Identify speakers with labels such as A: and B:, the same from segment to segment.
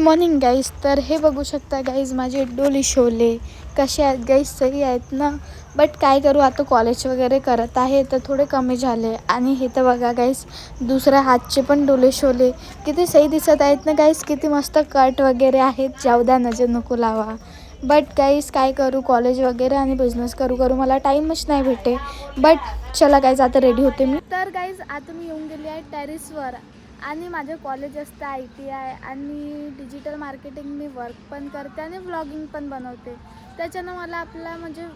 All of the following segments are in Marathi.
A: Morning guys. तर हे बघू शकता गाईज माझे डोली शोले कसे आहेत गाईज, सही आहेत ना. बट काय करू, आता कॉलेज वगैरे करत आहे तर थोडे कमी झाले. आणि हे तर बघा गाईज दुसऱ्या हातचे पण डोले शोले किती सही दिसत आहेत ना गाईज, किती मस्त कट वगैरे आहेत. जाऊ द्या, नजर नको लावा. बट गाईज काय करू, कॉलेज वगैरे आणि बिझनेस करू करू मला टाईमच नाही भेटे. बट चला गाईज आता रेडी होते मी. तर गाईज आता मी येऊन गेली आहे टेरेसवर. आणि माझं कॉलेज असतं ITI आणि डिजिटल मार्केटिंग. मी वर्क पण करते आणि व्लॉगिंग पण बनवते. त्याच्यानं मला आपला म्हणजे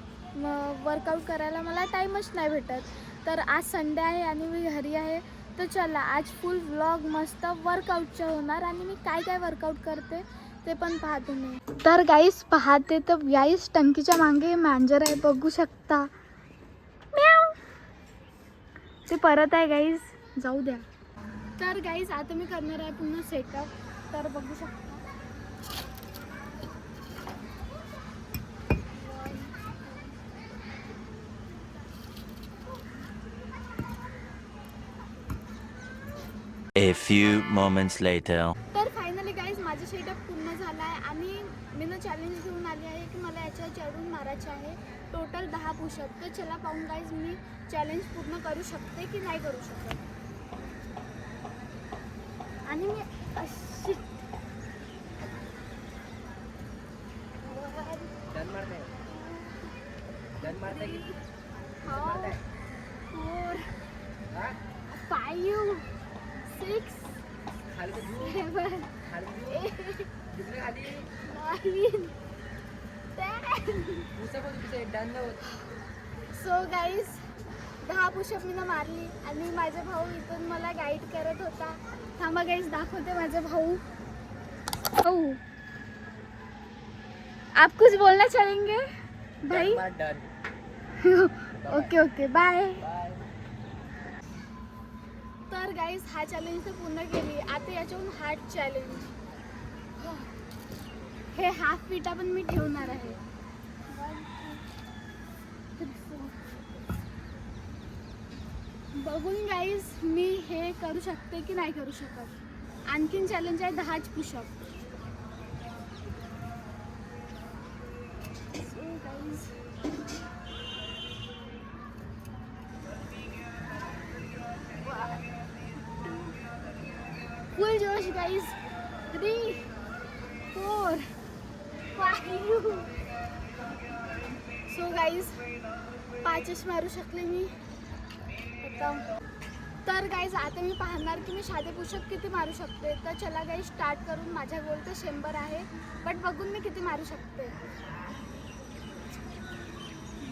A: वर्कआउट करायला मला टाईमच नाही भेटत. तर आज संडे आहे आणि मी घरी आहे. तर चला आज फुल व्लॉग मस्त वर्कआउटचं होणार आणि मी काय काय वर्कआउट करते ते पण पहा तुम्ही. तर गाईस पाहते तर गाईस टंकीच्या मागे मांजर आहे, बघू शकता. ते परत आहे गाईस, जाऊ द्या. तर गाईज आता मी करणार आहे पुन्हा सेटअप. तर बघू शकता.
B: A few moments later.
A: तर फायनली गाईज माझं सेटअप पूर्ण झाला आहे आणि मी ना चॅलेंज घेऊन आली आहे की मला याच्यावर चढून मारायचे आहे टोटल 10 पुशअप. तर चला पाहून गाईज मी चॅलेंज पूर्ण करू शकते की नाही करू शकत. आणि मी अशी फोर 5 6 7 8 9 10. सो गाईज 10 पुशअप मी ना मारली आणि माझा भाऊ इथून मला गाईड करत होता. थांबा गाईज दाखवते माझा भाऊ. भाऊ आप कुछ बोलना चाहेंगे भाई? Okay okay bye. तर गाईज हा चॅलेंज तर पूर्ण केली. आता याच्याहून हार्ड चॅलेंज, हे हाफ पिटा पण मी ठेवणार आहे. 1 2 3 4. बघून गाईज मी हे करू शकते की नाही करू शकत. आणखीन चॅलेंज आहे 10 पुशअप. फुल जोश गाईज. 3 4 5. सो गाईज 5च मारू शकले मी आता. तर गाईज आता मी पाहणार की मी साधे पुशअप किती मारू शकते. तर चला गाईज स्टार्ट करून. माझ्या गोल तर 100 आहे बट बघून मी किती मारू शकते.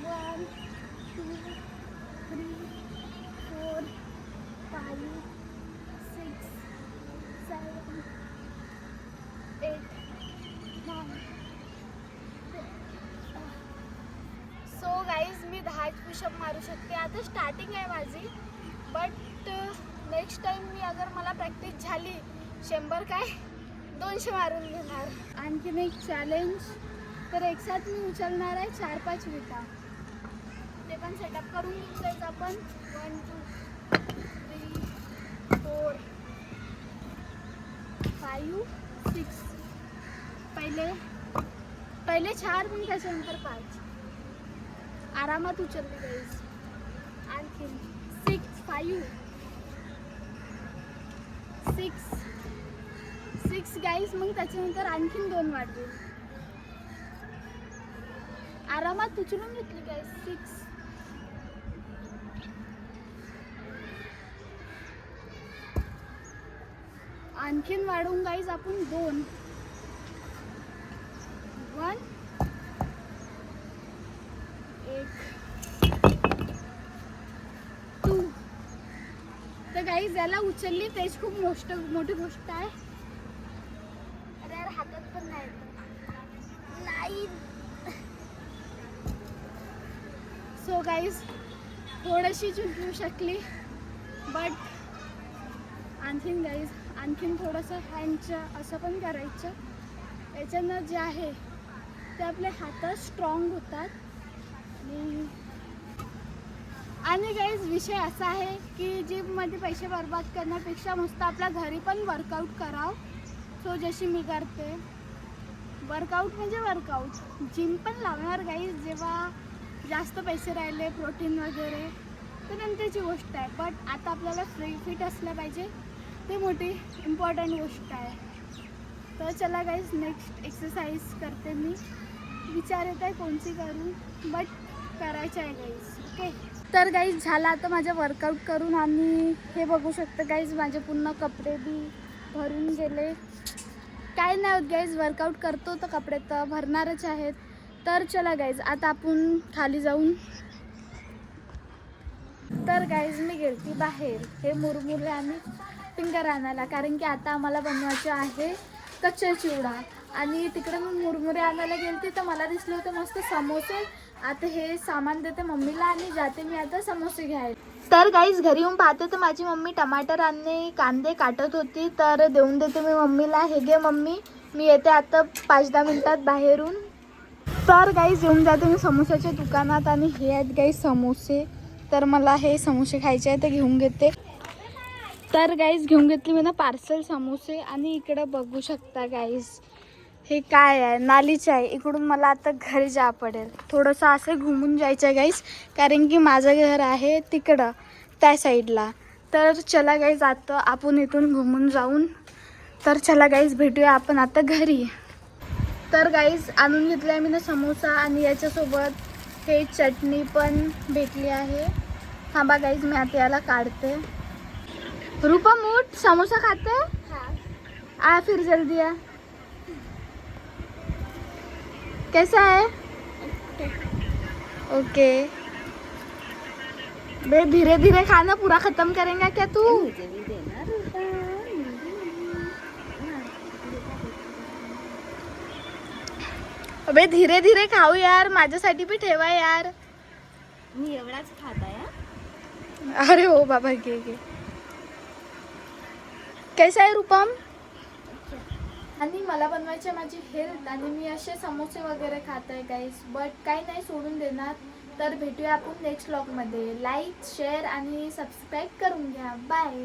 A: 1 2 3 4 5 6 7 8 9. सो गाईज मी 10 पुशअप मारू शकते. आता स्टार्टिंग आहे माझी. बट नेक्स्ट टाईम मी अगर मला प्रॅक्टिस झाली 100 काय 200 मारून घेणार. आणखीन एक चॅलेंज. तर एक साथ मी उचलणार आहे 4-5 विटा. ते पण सेटअप करून घेऊन जायचं आपण. 1 2 3 4 5 6. पहिले 4 मग त्याच्यानंतर 5. आरामात उचलली गाईज. आणखीन 6 5 6 गाईज. मग त्याच्यानंतर आणखीन 2 वाढतील. आरामात उचलून घेतली गाईज. 6 आणखीन वाढवून गाईज आपण 2 1 2. तर गाईज याला उचलली तेच खूप मोठी गोष्ट आहे. अरे यार हातात पण नाही. सो गाईज थोडीशी चुकू शकली. बट आणखीन गाईज आणखीन थोडंसं हँडचं असं पण करायचं. याच्यानं जे आहे ते आपले हात स्ट्रॉंग होतात. आणि गाईज विषय असा आहे की जिममध्ये पैसे बर्बाद करण्यापेक्षा मस्त आपल्या घरी पण वर्कआउट करावं. सो जशी मी करते वर्कआउट म्हणजे वर्कआउट, जिम पण लावणार गाईज जेव्हा जास्त पैसे राहिले, प्रोटीन वगैरे, तर नंतरची गोष्ट आहे. बट आता आपल्याला फिट असलं पाहिजे, ते मोठी इम्पॉर्टंट गोष्ट आहे. तर चला गाईज नेक्स्ट एक्सरसाइज करते मी. विचार येत आहे कोणती करू, बट करायचं आहे गाईज. ओके, तर गाईज झाला आता माझं वर्कआउट करून. आणि हे बघू शकता गाईज माझे पूर्ण कपडे बी भरून गेले. काय नाही होत गाईज, वर्कआउट करतो तर कपडे तर भरणारच आहेत. तर चला गाईज आता आपण खाली जाऊन. तर गाईज मी गेलती बाहेर हे मुरमुरे आणि फिंगर आणायला, कारण की आता आम्हाला बनवायचे आहे कच्चा चिवडा. आणि तिकडे मी मुरमुरे आणायला गेलते तर मला दिसले होते मस्त समोसे. आता हे सामान देते मम्मीला आणि जाते मी आता समोसे घ्यायला. तर गाईज घरी येऊन पाहते तर माझी मम्मी टमाटर आणि कांदे काटत होती. तर देऊन देते मी मम्मीला. हे घे मम्मी, मी येते आता 5-10 मिनिटात बाहेरून. तर गाईज येऊन जाते मी समोसाच्या दुकानात आणि हे आहेत गाईज समोसे. तर मला हे समोसे खायचे आहे तर घेऊन घेते. तर गाईज घेऊन घेतली मी ना पार्सल समोसे. आणि इकडं बघू शकता गाईज हे काय आहे, नालीच आहे. इकडून मला आता घरी जा पडेल. थोडंसं असं घुमून जायचं आहे गाईज, कारण की माझं घर आहे तिकडं त्या साईडला. तर चला गाईज आता आपण इथून घुमून जाऊन. तर चला गाईज भेटूया आपण आता घरी. तर गाईज आणून घेतलं आहे मी ना समोसा आणि याच्यासोबत हे चटणी पण भेटली आहे. थांबा गाईज मी आता याला काढते. रूपा मूठ समोसा खाते आ फिर जल्दी आ. कैसा है? ओके बे धीरे धीरे खाना, पूरा खत्म करेंगे क्या तू? अबे धीरे धीरे खाऊ यार, माझ्यासाठी भी ठेवा यार.
C: मी एवढाच खात आहे.
A: अरे हो बाबा घे घे. कैसा आहे रूपम? आणि मला बनवायचे माझी हेल्थ आणि मी असे समोसे वगैरे खात आहे गाईज. बट काही नाही सोडून देणार. तर भेटूया आपण नेक्स्ट व्लॉगमध्ये. लाईक शेअर आणि सबस्क्राईब करून घ्या. बाय.